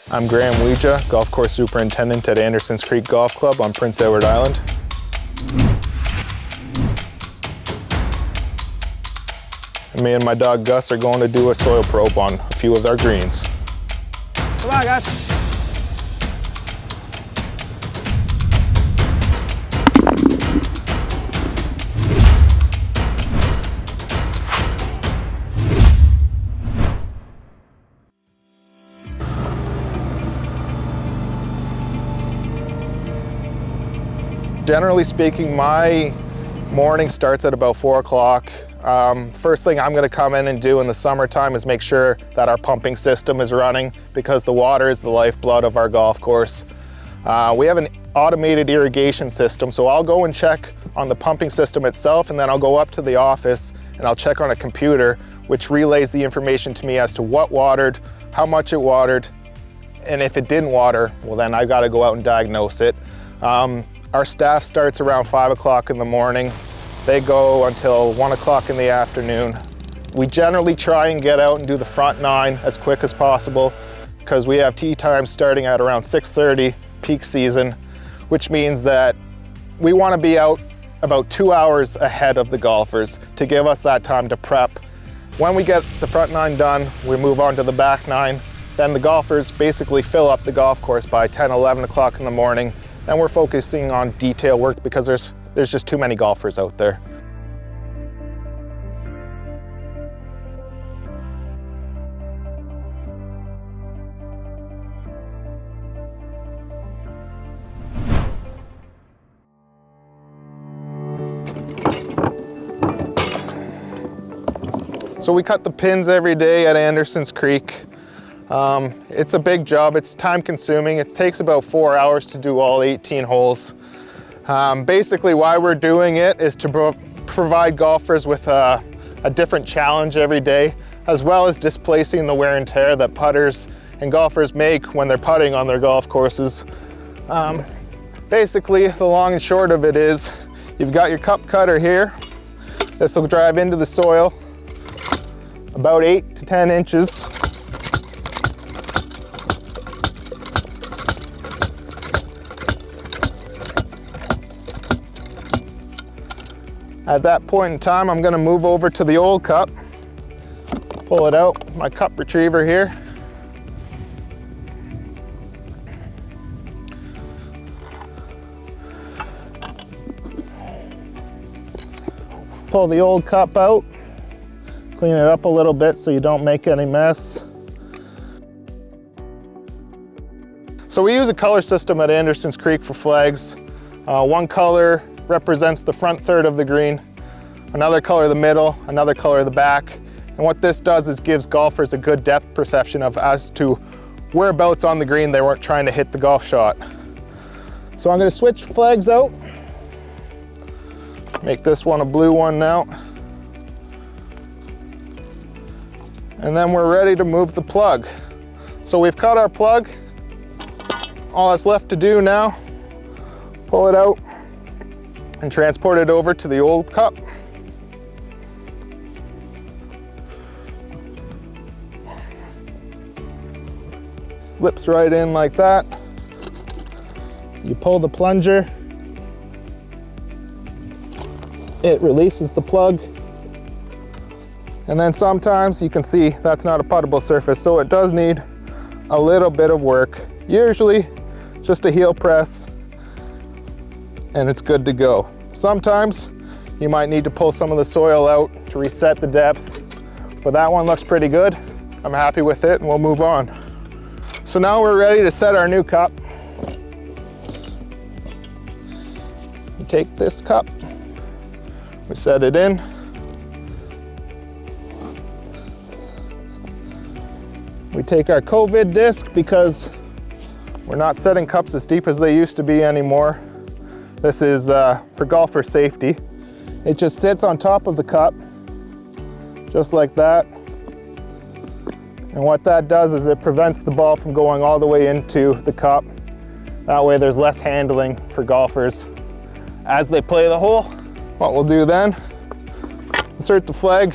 I'm Grant Weiga, Golf Course Superintendent at Andersons Creek Golf Club on Prince Edward Island. And me and my dog Gus are going to do a soil probe on a few of our greens. Come on, guys. Generally speaking, my morning starts at about 4 o'clock. First thing I'm going to come in and do in the summertime is make sure that our pumping system is running, because the water is the lifeblood of our golf course. We have an automated irrigation system, so I'll go and check on the pumping system itself, and then I'll go up to the office and I'll check on a computer which relays the information to me as to what watered, how much it watered, and if it didn't water, well then I've got to go out and diagnose it. Our staff starts around 5 o'clock in the morning. They go until 1 o'clock in the afternoon. We generally try and get out and do the front 9 as quick as possible, because we have tee times starting at around 6:30 peak season, which means that we want to be out about 2 hours ahead of the golfers to give us that time to prep. When we get the front 9 done, we move on to the back 9. Then the golfers basically fill up the golf course by 10, 11 o'clock in the morning. And we're focusing on detail work because there's just too many golfers out there. So we cut the pins every day at Andersons Creek. It's a big job, it's time consuming. It takes about 4 hours to do all 18 holes. Basically why we're doing it is to provide golfers with a different challenge every day, as well as displacing the wear and tear that putters and golfers make when they're putting on their golf courses. Basically, the long and short of it is, you've got your cup cutter here. This will drive into the soil about 8 to 10 inches. At that point in time, I'm going to move over to the old cup, pull it out, my cup retriever here. Pull the old cup out, clean it up a little bit so you don't make any mess. So we use a color system at Andersons Creek for flags. One color represents the front third of the green, another color the middle, another color the back. And what this does is gives golfers a good depth perception as to whereabouts on the green they weren't trying to hit the golf shot. So I'm going to switch flags out. Make this one a blue one now. And then we're ready to move the plug. So we've cut our plug. All that's left to do now, pull it out and transport it over to the old cup. Slips right in like that. You pull the plunger, it releases the plug, and then sometimes you can see that's not a puttable surface, so it does need a little bit of work. Usually just a heel press and it's good to go. Sometimes you might need to pull some of the soil out to reset the depth, but that one looks pretty good. I'm happy with it and we'll move on. So now we're ready to set our new cup. We take this cup, we set it in. We take our COVID disc because we're not setting cups as deep as they used to be anymore. This is for golfer safety. It just sits on top of the cup, just like that. And what that does is it prevents the ball from going all the way into the cup. That way there's less handling for golfers as they play the hole. What we'll do then, insert the flag,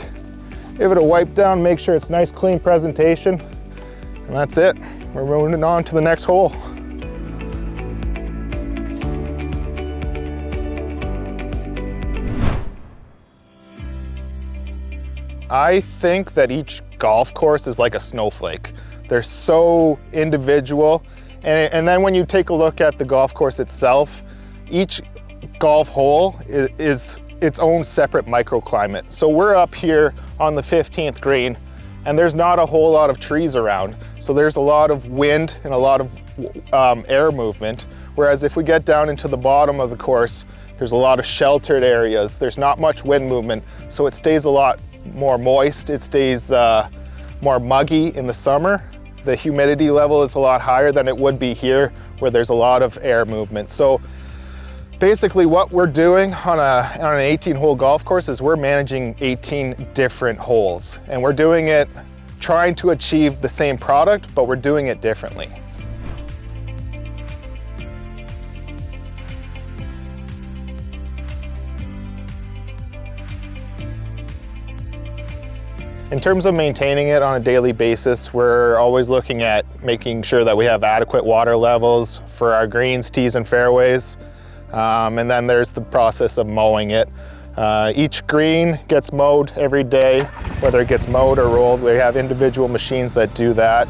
give it a wipe down, make sure it's nice clean presentation. And that's it. We're moving on to the next hole. I think that each golf course is like a snowflake. They're so individual. And then when you take a look at the golf course itself, each golf hole is its own separate microclimate. So we're up here on the 15th green, and there's not a whole lot of trees around. So there's a lot of wind and a lot of air movement. Whereas if we get down into the bottom of the course, there's a lot of sheltered areas. There's not much wind movement, so it stays a lot more moist. It stays more muggy in the summer. The humidity level is a lot higher than it would be here, where there's a lot of air movement. So basically what we're doing on an 18-hole golf course is we're managing 18 different holes, and we're doing it trying to achieve the same product, but we're doing it differently. In terms of maintaining it on a daily basis, we're always looking at making sure that we have adequate water levels for our greens, tees, and fairways. And then there's the process of mowing it. Each green gets mowed every day, whether it gets mowed or rolled. We have individual machines that do that.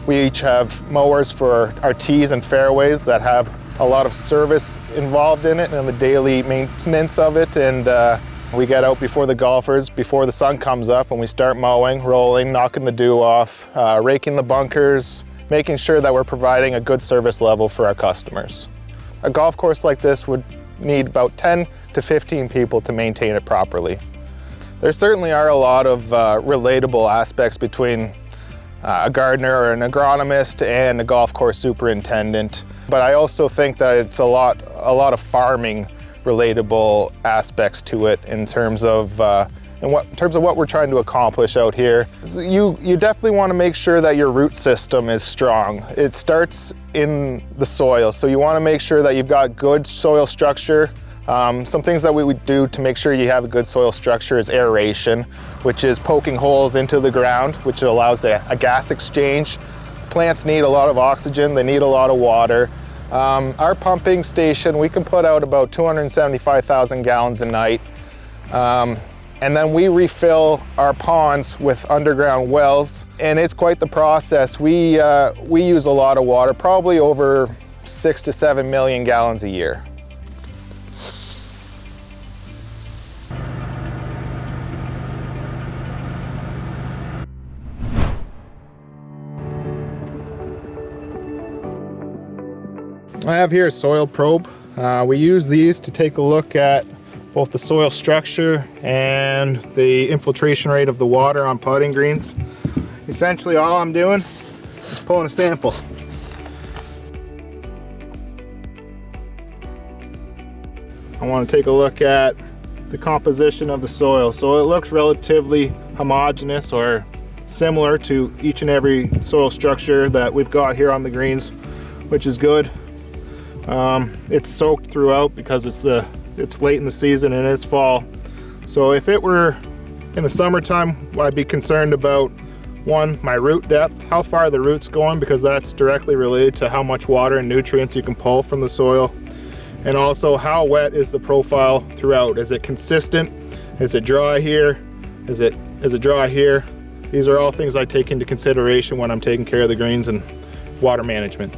We each have mowers for our tees and fairways that have a lot of service involved in it and the daily maintenance of it. And we get out before the golfers, before the sun comes up, and we start mowing, rolling, knocking the dew off, raking the bunkers, making sure that we're providing a good service level for our customers. A golf course like this would need about 10 to 15 people to maintain it properly. There certainly are a lot of relatable aspects between a gardener or an agronomist and a golf course superintendent, but I also think that it's a lot of farming relatable aspects to it in terms of what we're trying to accomplish out here. You definitely want to make sure that your root system is strong. It starts in the soil, so you want to make sure that you've got good soil structure. Some things that we would do to make sure you have a good soil structure is aeration, which is poking holes into the ground, which allows a gas exchange. Plants need a lot of oxygen, they need a lot of water. Our pumping station, we can put out about 275,000 gallons a night. And then we refill our ponds with underground wells, and it's quite the process. We use a lot of water, probably over 6 to 7 million gallons a year. I have here a soil probe. We use these to take a look at both the soil structure and the infiltration rate of the water on putting greens. Essentially all I'm doing is pulling a sample. I want to take a look at the composition of the soil. So it looks relatively homogeneous or similar to each and every soil structure that we've got here on the greens, which is good. It's soaked throughout because it's late in the season and it's fall. So if it were in the summertime, I'd be concerned about, one, my root depth, how far the root's going, because that's directly related to how much water and nutrients you can pull from the soil. And also, how wet is the profile throughout? Is it consistent? Is it dry here? Is it dry here? These are all things I take into consideration when I'm taking care of the greens and water management.